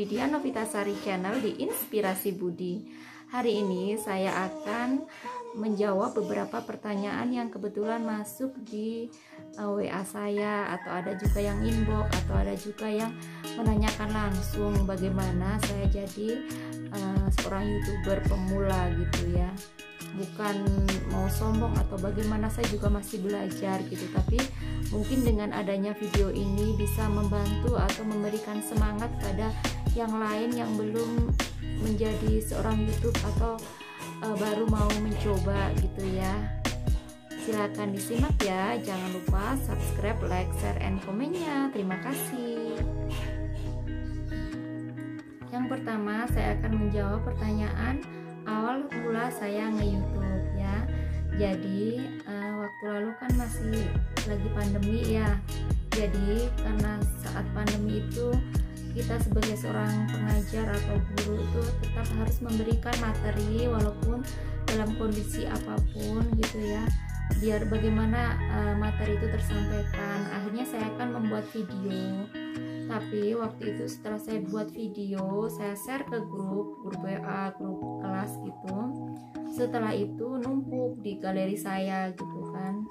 Dian Novitasari Channel di Inspirasi Budi. Hari ini saya akan menjawab beberapa pertanyaan yang kebetulan masuk di WA saya, atau ada juga yang inbox, atau ada juga yang menanyakan langsung bagaimana saya jadi seorang YouTuber pemula gitu ya. Bukan mau sombong atau bagaimana, saya juga masih belajar gitu, tapi mungkin dengan adanya video ini bisa membantu atau memberikan semangat pada yang lain yang belum menjadi seorang YouTube atau baru mau mencoba gitu ya. Silakan disimak ya, jangan lupa subscribe, like, share, and komennya. Terima kasih. Yang pertama, saya akan menjawab pertanyaan awal mula saya nge-YouTube ya. Jadi waktu lalu kan masih lagi pandemi ya. Jadi karena saat pandemi itu kita sebagai seorang pengajar atau guru itu tetap harus memberikan materi walaupun dalam kondisi apapun gitu ya, biar bagaimana materi itu tersampaikan. Akhirnya saya akan membuat video. Tapi waktu itu setelah saya buat video, saya share ke grup WA, grup kelas gitu. Setelah itu numpuk di galeri saya gitu kan.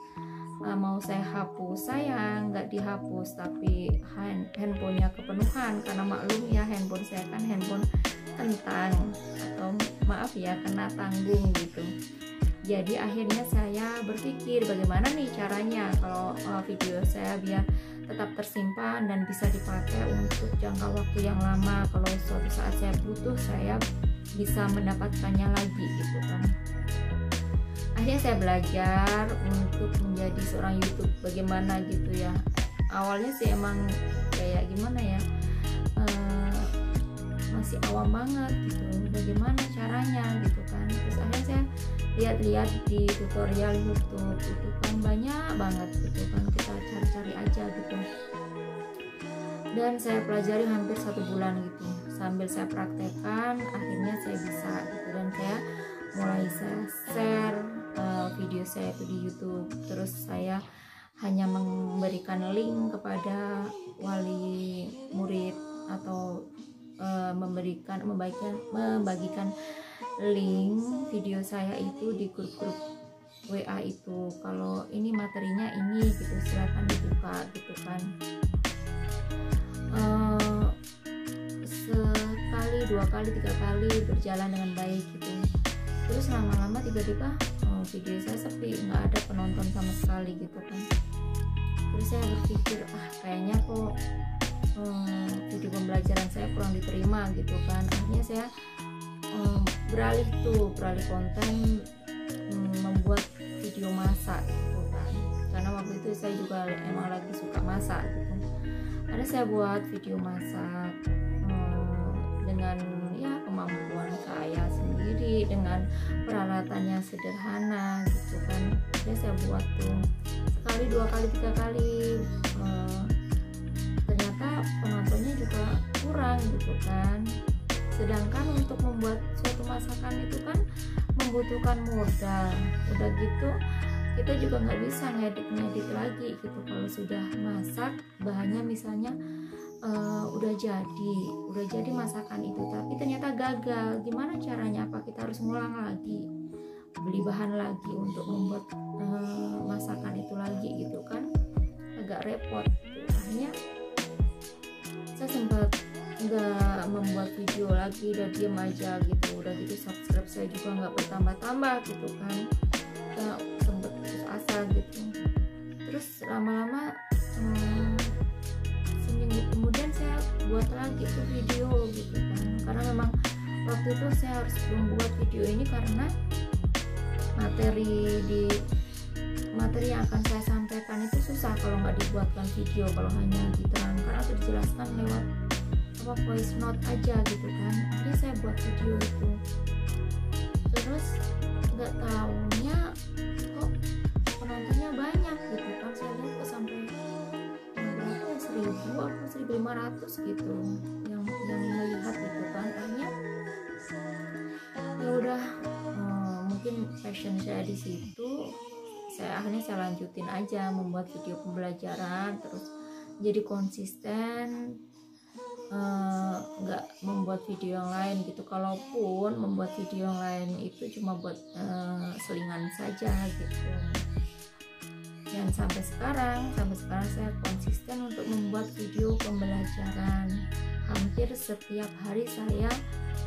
Mau saya hapus, saya nggak dihapus, tapi handphonenya kepenuhan. Karena maklum ya, handphone saya kan handphone kentang, atau maaf ya, kena tanggung gitu. Jadi akhirnya saya berpikir bagaimana nih caranya kalau video saya biar tetap tersimpan dan bisa dipakai untuk jangka waktu yang lama. Kalau suatu saat saya butuh, saya bisa mendapatkannya lagi gitu kan. Akhirnya saya belajar untuk menjadi seorang YouTube bagaimana gitu ya. Awalnya sih emang kayak gimana ya, masih awam banget gitu, bagaimana caranya gitu kan. Terus akhirnya saya lihat-lihat di tutorial YouTube itu kan banyak banget gitu kan, kita cari-cari aja gitu. Dan saya pelajari hampir 1 bulan gitu, sambil saya praktekkan akhirnya saya bisa gitu. Dan saya mulai share video saya itu di YouTube. Terus saya hanya memberikan link kepada wali murid atau membagikan link video saya itu di grup-grup WA itu. Kalau ini materinya ini gitu, silahkan dibuka gitu kan. Sekali, 2 kali, 3 kali berjalan dengan baik gitu. Terus lama-lama tiba-tiba video saya sepi, nggak ada penonton sama sekali gitu kan. Terus saya berpikir kayaknya kok video pembelajaran saya kurang diterima gitu kan. Akhirnya saya beralih konten, membuat video masak gitu kan. Karena waktu itu saya juga emang lagi suka masak gitu. Ada saya buat video masak dengan ya kemampuan saya sendiri, dengan peralatannya sederhana gitu kan. Jadi saya buat tuh sekali, 2 kali, 3 kali, ternyata penontonnya juga kurang gitu kan. Sedangkan untuk membuat suatu masakan itu kan membutuhkan modal. Udah gitu kita juga nggak bisa ngedit lagi gitu. Kalau sudah masak, bahannya misalnya udah jadi masakan itu, tapi ternyata gagal, gimana caranya? Apa kita harus ngulang lagi, beli bahan lagi untuk membuat masakan itu lagi gitu kan, agak repot gitu. Akhirnya saya sempat nggak membuat video lagi, udah diem aja gitu. Udah gitu subscribe saya juga nggak bertambah-tambah gitu kan, sempet putus asa gitu. Terus lama-lama seminggu kemudian saya buat lagi tuh video gitu kan. Karena memang waktu itu saya harus membuat video ini karena materi yang akan saya sampaikan itu susah kalau nggak dibuatkan video, kalau hanya diterangkan atau dijelaskan lewat voice note aja gitu kan. Akhirnya saya buat video itu. Terus nggak taunya kok penontonnya banyak gitu kan. Saya lihat kok sampai berapa ya, 1000 atau 1500 gitu yang melihat gitu kan. Akhirnya ya udah, mungkin passion saya di situ. Akhirnya saya lanjutin aja membuat video pembelajaran, terus jadi konsisten. nggak membuat video yang lain gitu. Kalaupun membuat video yang lain itu cuma buat selingan saja gitu. Dan sampai sekarang saya konsisten untuk membuat video pembelajaran. Hampir setiap hari saya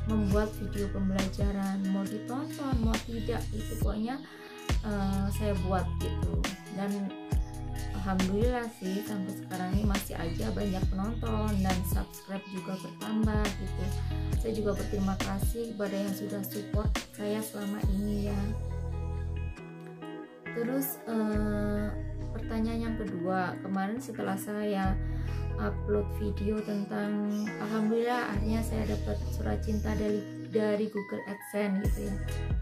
membuat video pembelajaran, mau ditonton mau tidak itu pokoknya saya buat gitu. Dan alhamdulillah sih sampai sekarang ini masih aja banyak penonton dan subscribe juga bertambah gitu. Saya juga berterima kasih kepada yang sudah support saya selama ini ya. Terus pertanyaan yang kedua, kemarin setelah saya upload video tentang alhamdulillah akhirnya saya dapat surat cinta dari Google AdSense gitu ya,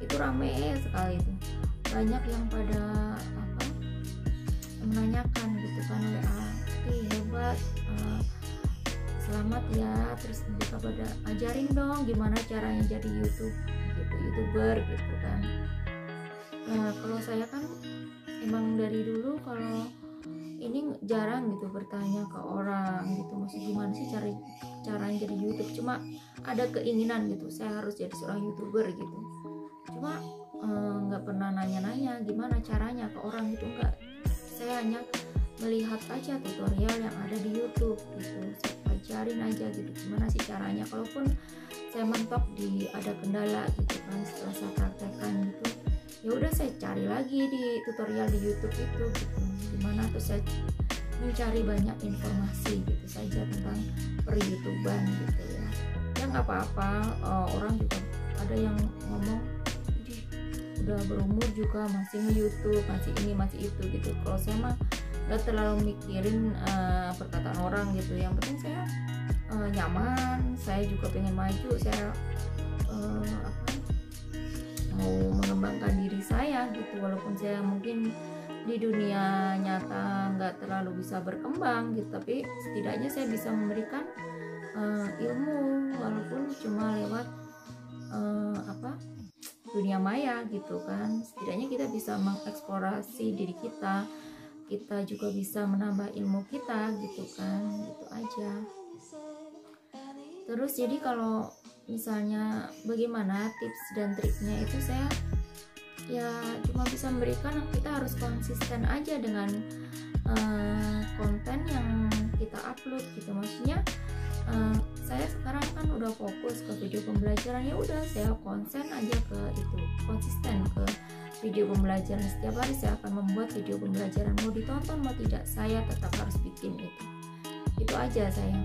itu rame sekali itu, banyak yang pada menanyakan gitu kan, WA, hebat, selamat ya, terus mereka pada ajarin dong gimana caranya jadi YouTuber gitu kan. Nah kalau saya kan emang dari dulu kalau ini jarang gitu bertanya ke orang gitu, maksudnya gimana sih caranya jadi YouTube, cuma ada keinginan gitu saya harus jadi seorang YouTuber gitu, cuma nggak pernah nanya-nanya gimana caranya ke orang gitu, enggak, saya hanya melihat aja tutorial yang ada di YouTube gitu, saya pelajarin aja gitu gimana sih caranya. Kalaupun saya mentok ada kendala gitu kan setelah saya praktekkan gitu, ya udah saya cari lagi di tutorial di YouTube itu gitu, dimana tuh saya mencari banyak informasi gitu saja tentang per-YouTuban gitu ya. Ya nggak apa-apa, orang juga ada yang ngomong udah berumur juga masih nge-YouTube, masih ini masih itu gitu. Kalau saya mah nggak terlalu mikirin perkataan orang gitu, yang penting saya nyaman, saya juga pengen maju, saya mau mengembangkan diri saya gitu, walaupun saya mungkin di dunia nyata nggak terlalu bisa berkembang gitu, tapi setidaknya saya bisa memberikan ilmu walaupun cuma lewat dunia maya gitu kan. Setidaknya kita bisa mengeksplorasi diri kita juga bisa menambah ilmu kita gitu kan, gitu aja. Terus jadi kalau misalnya bagaimana tips dan triknya itu, saya ya cuma bisa memberikan kita harus konsisten aja dengan konten yang kita upload gitu. Maksudnya saya sekarang kan udah fokus ke video pembelajaran, ya udah saya konsisten aja ke itu, konsisten ke video pembelajaran. Setiap hari saya akan membuat video pembelajaran, mau ditonton mau tidak saya tetap harus bikin itu aja saya.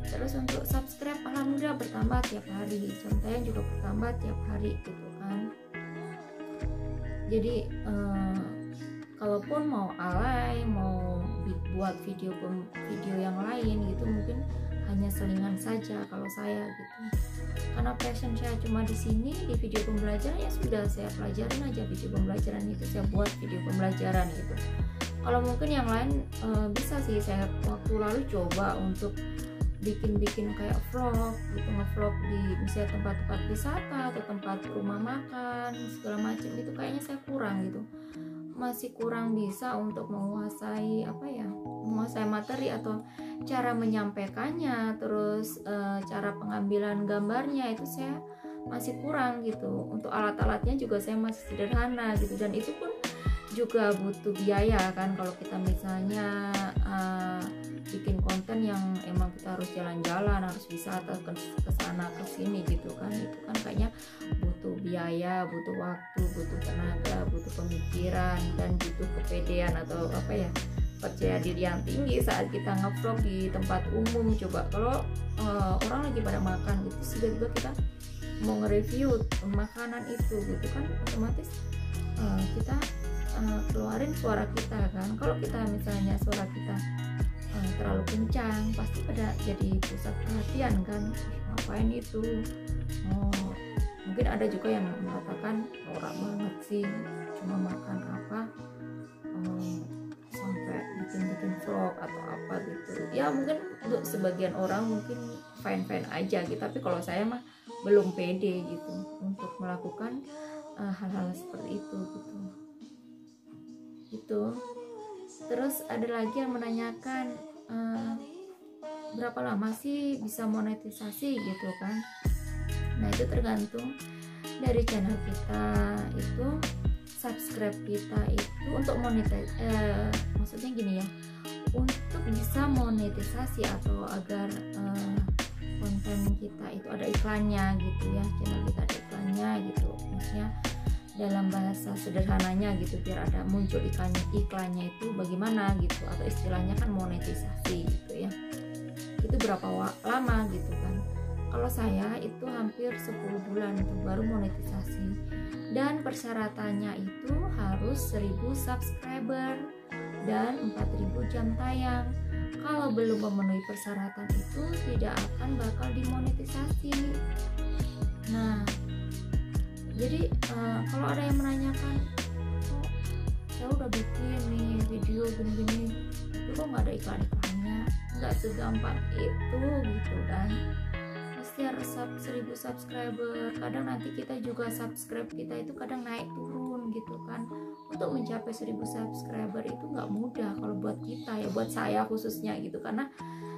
Terus untuk subscribe alhamdulillah bertambah tiap hari, contohnya juga bertambah tiap hari gitu kan. Jadi kalaupun mau alay, mau buat video yang lain gitu, mungkin hanya selingan saja kalau saya gitu. Karena passion saya cuma di sini di video pembelajaran, ya sudah saya pelajarin aja video pembelajaran itu, saya buat video pembelajaran gitu. Kalau mungkin yang lain bisa sih, saya waktu lalu coba untuk bikin kayak vlog gitu, ngevlog di misalnya tempat-tempat wisata atau tempat rumah makan segala macam gitu, kayaknya saya kurang gitu, masih kurang bisa untuk menguasai menguasai materi atau cara menyampaikannya, terus cara pengambilan gambarnya itu saya masih kurang gitu. Untuk alat-alatnya juga saya masih sederhana gitu, dan itu pun juga butuh biaya kan kalau kita misalnya bikin konten yang emang kita harus jalan-jalan, harus wisata ke sana ke sini gitu kan, itu kan kayaknya butuh biaya, butuh waktu, butuh tenaga, butuh pemikiran, dan butuh kepedean atau percaya diri yang tinggi saat kita ngevlog di tempat umum. Coba kalau orang lagi pada makan gitu, tiba-tiba kita mau nge-review makanan itu gitu kan, otomatis kita keluarin suara kita kan. Kalau kita misalnya suara kita terlalu kencang, pasti pada jadi pusat perhatian kan, ngapain itu. Mungkin ada juga yang mengatakan norak banget sih, cuma makan sampai bikin vlog atau apa gitu ya. Mungkin untuk sebagian orang mungkin fine aja gitu, tapi kalau saya mah belum pede gitu untuk melakukan hal-hal seperti itu gitu. Terus ada lagi yang menanyakan berapa lama sih bisa monetisasi gitu kan. Nah itu tergantung dari channel kita itu, subscribe kita itu untuk maksudnya gini ya, untuk bisa monetisasi atau agar konten kita itu ada iklannya gitu ya, channel kita ada iklannya gitu, maksudnya dalam bahasa sederhananya gitu, biar ada muncul iklannya itu bagaimana gitu, atau istilahnya kan monetisasi gitu ya. Itu berapa lama gitu kan. Kalau saya itu hampir 10 bulan itu baru monetisasi, dan persyaratannya itu harus 1000 subscriber dan 4000 jam tayang. Kalau belum memenuhi persyaratan itu tidak akan bakal dimonetisasi. Nah jadi kalau ada yang menanyakan, oh saya udah bikin nih video gini-gini, itu kok nggak ada iklan-iklannya, nggak segampang itu gitu kan. Pasti harus 1000 subscriber. Kadang nanti kita juga subscribe kita itu kadang naik turun gitu kan. Untuk mencapai 1000 subscriber itu nggak mudah kalau buat kita ya, buat saya khususnya gitu, karena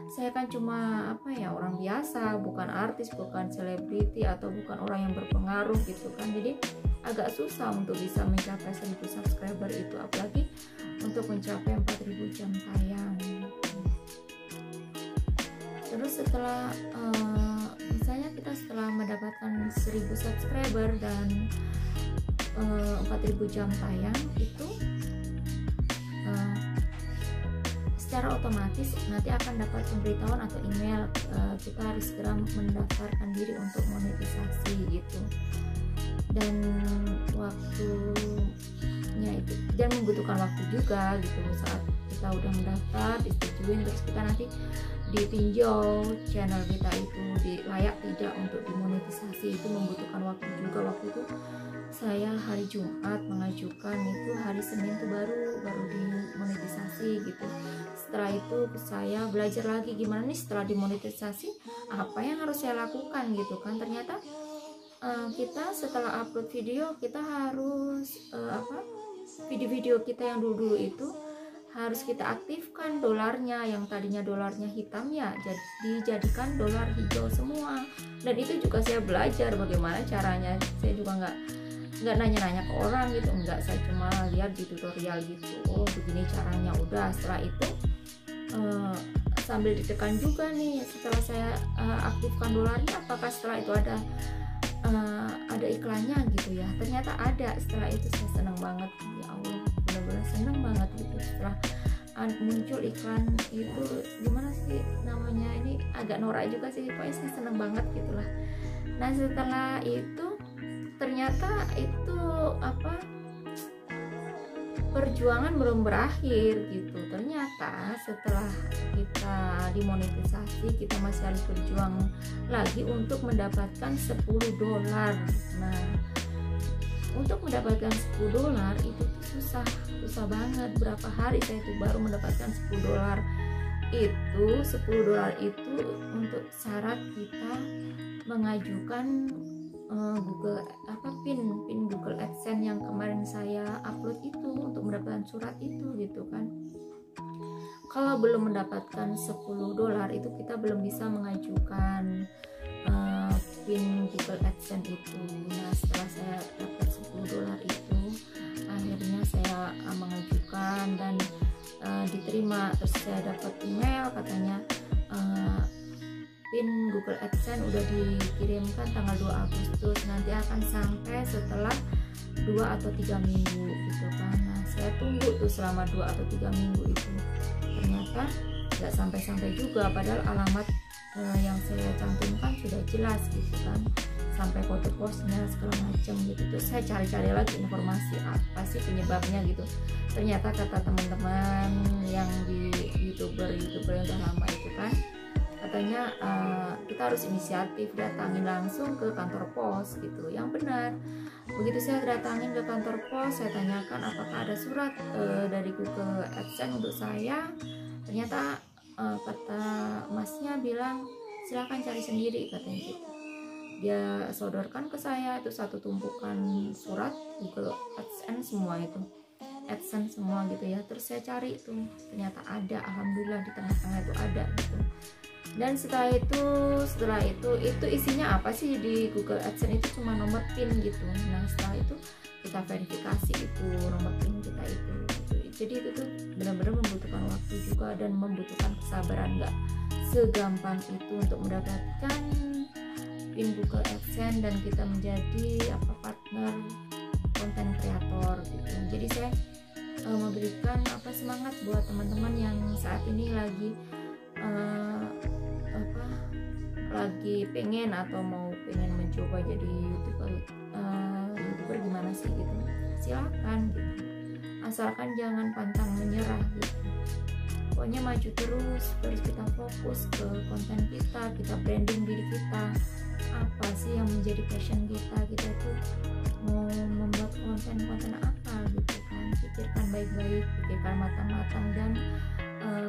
saya kan cuma orang biasa, bukan artis, bukan selebriti, atau bukan orang yang berpengaruh gitu kan. Jadi agak susah untuk bisa mencapai 1000 subscriber itu, apalagi untuk mencapai 4000 jam tayang. Terus setelah misalnya kita setelah mendapatkan 1000 subscriber dan 4000 jam tayang itu secara otomatis nanti akan dapat pemberitahuan atau email, kita harus segera mendaftarkan diri untuk monetisasi gitu. Dan waktunya itu, dan membutuhkan waktu juga gitu, saat kita udah mendaftar, disetujuin, terus kita nanti ditinjau channel kita itu layak tidak untuk dimonetisasi, itu membutuhkan waktu juga. Waktu itu saya hari Jumat mengajukan, itu hari Senin tuh baru dimonetisasi gitu. Setelah itu saya belajar lagi gimana nih setelah dimonetisasi, apa yang harus saya lakukan gitu kan. Ternyata kita setelah upload video, kita harus video-video kita yang dulu itu harus kita aktifkan dolarnya, yang tadinya dolarnya hitam ya jadi dijadikan dolar hijau semua. Dan itu juga saya belajar bagaimana caranya. Saya juga nggak nanya-nanya ke orang gitu, enggak, saya cuma lihat di tutorial gitu, oh begini caranya. Udah setelah itu sambil ditekan juga nih, setelah saya aktifkan dolarnya, apakah setelah itu ada iklannya gitu ya. Ternyata ada. Setelah itu saya senang banget, ya Allah, benar-benar senang banget gitu. Setelah muncul iklan itu, gimana sih namanya, ini agak norak juga sih, pokoknya saya senang banget gitulah. Nah setelah itu ternyata itu perjuangan belum berakhir gitu. Ternyata setelah kita dimonetisasi, kita masih harus berjuang lagi untuk mendapatkan $10. Nah untuk mendapatkan $10 itu susah banget. Berapa hari saya itu baru mendapatkan $10. Itu $10 itu untuk syarat kita mengajukan pin Google AdSense yang kemarin saya upload itu, untuk mendapatkan surat itu gitu kan. Kalau belum mendapatkan $10 itu kita belum bisa mengajukan pin Google AdSense itu. Nah setelah saya dapat $10 itu, akhirnya saya mengajukan dan diterima. Terus saya dapat email katanya pin Google AdSense udah dikirimkan tanggal 2 Agustus, nanti akan sampai setelah 2 atau 3 minggu gitu kan. Nah saya tunggu tuh selama 2 atau 3 minggu itu, ternyata nggak sampai-sampai juga, padahal alamat yang saya cantumkan sudah jelas gitu kan, sampai foto posnya segala macam gitu. Terus saya cari-cari lagi informasi apa sih penyebabnya gitu. Ternyata kata teman-teman yang di youtuber yang udah lama itu kan, katanya kita harus inisiatif datangin langsung ke kantor pos gitu. Yang benar, begitu saya datangin ke kantor pos, saya tanyakan apakah ada surat dari Google AdSense untuk saya. Ternyata kata masnya bilang silakan cari sendiri katanya gitu. Dia sodorkan ke saya itu satu tumpukan surat Google AdSense semua itu, AdSense semua gitu ya. Terus saya cari itu, ternyata ada, alhamdulillah di tengah-tengah itu ada gitu. Dan setelah itu isinya apa sih di Google AdSense itu cuma nomor PIN gitu. Nah setelah itu kita verifikasi itu nomor PIN kita itu. Jadi itu tuh benar-benar membutuhkan waktu juga dan membutuhkan kesabaran, nggak segampang itu untuk mendapatkan PIN Google AdSense dan kita menjadi partner konten kreator gitu. Jadi saya memberikan semangat buat teman-teman yang saat ini lagi pengen atau mau mencoba jadi YouTuber gimana sih gitu. Silakan gitu. Asalkan jangan pantang menyerah gitu. Pokoknya maju terus kita fokus ke konten kita branding diri kita. Apa sih yang menjadi passion kita tuh mau membuat konten apa gitu kan. Pikirkan baik-baik, pikirkan matang-matang dan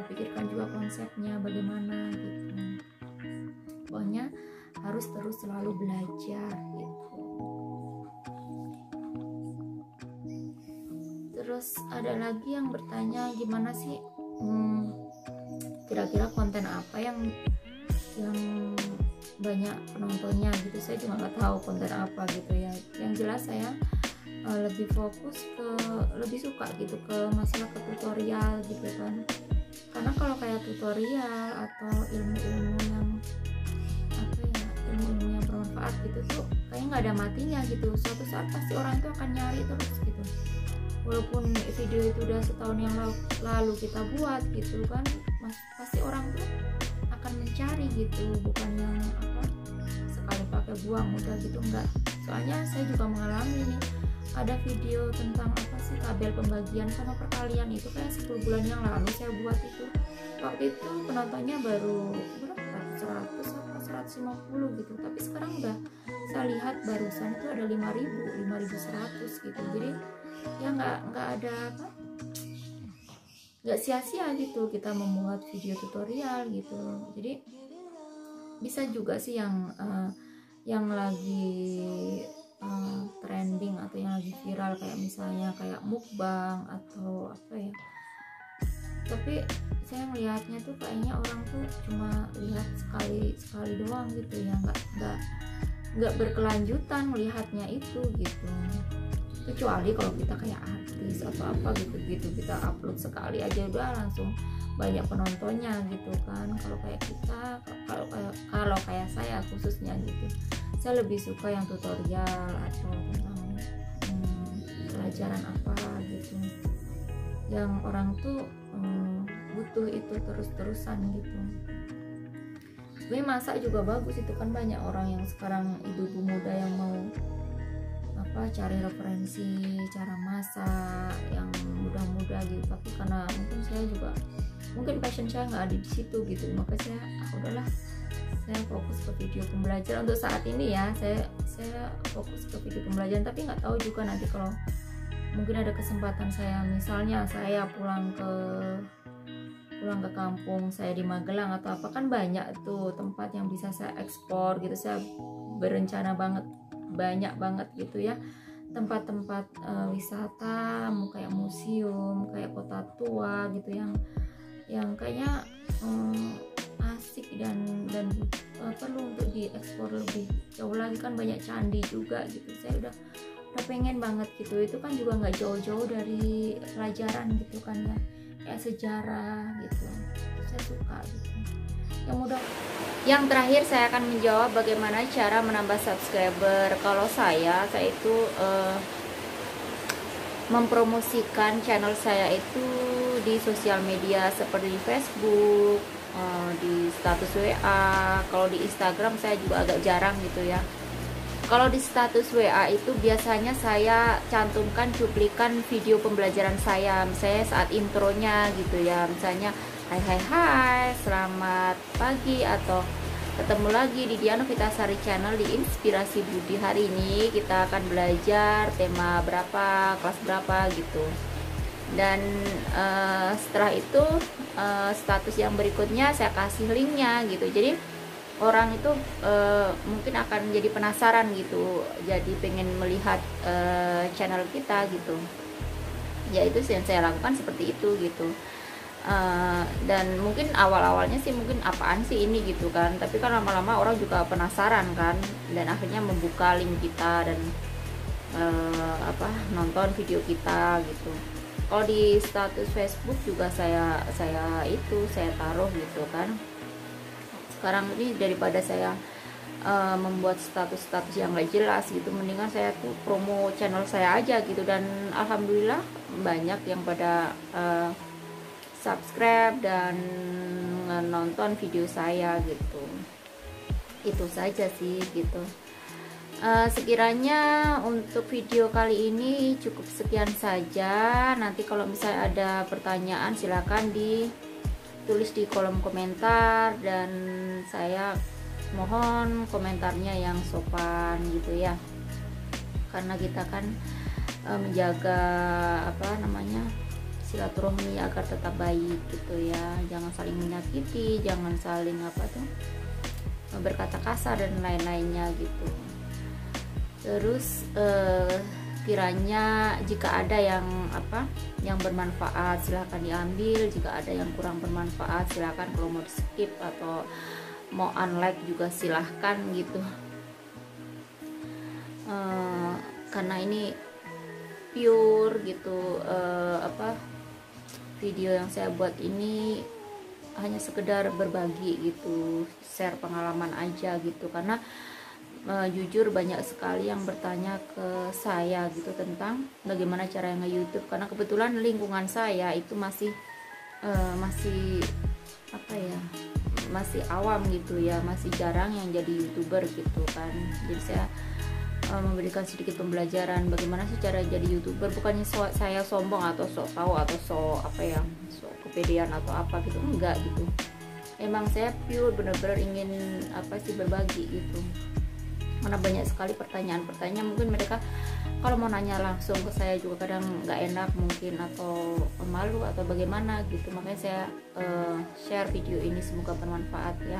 pikirkan juga konsepnya bagaimana gitu. Pokoknya harus terus selalu belajar gitu. Terus ada lagi yang bertanya gimana sih kira-kira konten apa yang banyak penontonnya gitu. Saya juga nggak tahu konten apa gitu ya. Yang jelas saya lebih suka gitu ke masalah ke tutorial gitu kan. Karena kalau kayak tutorial atau ilmu-ilmu yang bermanfaat gitu tuh kayaknya nggak ada matinya gitu. Suatu saat pasti orang itu akan nyari terus gitu. Walaupun video itu udah setahun yang lalu kita buat gitu kan, pasti orang tuh akan mencari gitu. Bukan yang sekali pakai buang udah gitu, enggak. Soalnya saya juga mengalami nih, ada video tentang kabel pembagian sama perkalian itu kayak 10 bulan yang lalu saya buat itu. Waktu itu penontonnya baru berapa? 100 atau 150 gitu. Tapi sekarang udah saya lihat barusan itu ada 5.100 gitu. Jadi ya nggak ada nggak sia-sia gitu kita membuat video tutorial gitu. Jadi bisa juga sih yang lagi trending atau yang lagi viral kayak misalnya kayak mukbang atau tapi saya melihatnya tuh kayaknya orang tuh cuma lihat sekali doang gitu ya, nggak berkelanjutan melihatnya itu gitu. Kecuali kalau kita kayak artis atau gitu kita upload sekali aja udah langsung banyak penontonnya gitu kan. Kalau kayak kita, kalau kayak saya khususnya gitu, saya lebih suka yang tutorial atau tentang pelajaran apa gitu yang orang tuh butuh itu terus-terusan gitu. Sebenarnya masak juga bagus, itu kan banyak orang yang sekarang ibu-ibu muda yang mau cari referensi cara masak yang mudah-mudah gitu. Tapi karena mungkin passion saya nggak ada di situ gitu, maka saya udahlah, saya fokus ke video pembelajaran untuk saat ini ya. Saya fokus ke video pembelajaran, tapi nggak tahu juga nanti kalau mungkin ada kesempatan misalnya saya pulang ke kampung saya di Magelang atau apa, kan banyak tuh tempat yang bisa saya ekspor gitu. Saya berencana banyak banget gitu ya, tempat-tempat wisata kayak museum, kayak kota tua gitu yang kayaknya asik dan perlu untuk diekspor lebih jauh lagi. Kan banyak candi juga gitu, saya udah pengen banget gitu. Itu kan juga nggak jauh-jauh dari pelajaran gitu kan ya, kayak sejarah gitu, saya suka gitu. Yang terakhir saya akan menjawab bagaimana cara menambah subscriber. Kalau saya itu mempromosikan channel saya itu di sosial media seperti di Facebook, di status WA. Kalau di Instagram saya juga agak jarang gitu ya. Kalau di status WA itu biasanya saya cantumkan cuplikan video pembelajaran saya, misalnya saat intronya gitu ya, misalnya hai, selamat pagi, atau ketemu lagi di Diana Vitasari Channel di Inspirasi Budi. Hari ini kita akan belajar tema berapa, kelas berapa gitu. Dan setelah itu status yang berikutnya saya kasih linknya gitu. Jadi orang itu mungkin akan jadi penasaran gitu, jadi pengen melihat channel kita gitu. Ya itu yang saya lakukan seperti itu gitu. Dan mungkin awal-awalnya sih mungkin apaan sih ini gitu kan, tapi kan lama-lama orang juga penasaran kan, dan akhirnya membuka link kita dan nonton video kita gitu. Kalau di status Facebook juga saya taruh gitu kan. Sekarang ini daripada saya membuat status-status yang gak jelas gitu, mendingan saya tuh promo channel saya aja gitu, dan alhamdulillah banyak yang pada subscribe dan nonton video saya gitu. Itu saja sih gitu. Sekiranya untuk video kali ini cukup sekian saja. Nanti kalau misalnya ada pertanyaan silakan ditulis di kolom komentar, dan saya mohon komentarnya yang sopan gitu ya, karena kita kan menjaga silaturahmi agar tetap baik gitu ya. Jangan saling menyakiti, jangan saling berkata kasar dan lain-lainnya gitu. Terus kiranya jika ada yang bermanfaat silahkan diambil, jika ada yang kurang bermanfaat silahkan, kalau mau di skip atau mau unlike juga silahkan gitu. Karena ini pure gitu, video yang saya buat ini hanya sekedar berbagi gitu, share pengalaman aja gitu. Karena jujur banyak sekali yang bertanya ke saya gitu tentang bagaimana cara nge-YouTube, karena kebetulan lingkungan saya itu masih masih awam gitu ya, masih jarang yang jadi YouTuber gitu kan. Jadi saya memberikan sedikit pembelajaran bagaimana sih cara jadi YouTuber. Bukannya saya sombong atau sok tahu atau sok kepedean atau apa gitu, enggak gitu. Emang saya pure bener-bener ingin berbagi gitu. Karena banyak sekali pertanyaan-pertanyaan, mungkin mereka kalau mau nanya langsung ke saya juga kadang nggak enak mungkin, atau malu atau bagaimana gitu. Makanya saya share video ini, semoga bermanfaat ya.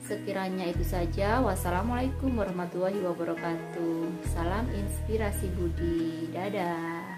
Sekiranya itu saja. Wassalamualaikum warahmatullahi wabarakatuh. Salam inspirasi budi. Dadah.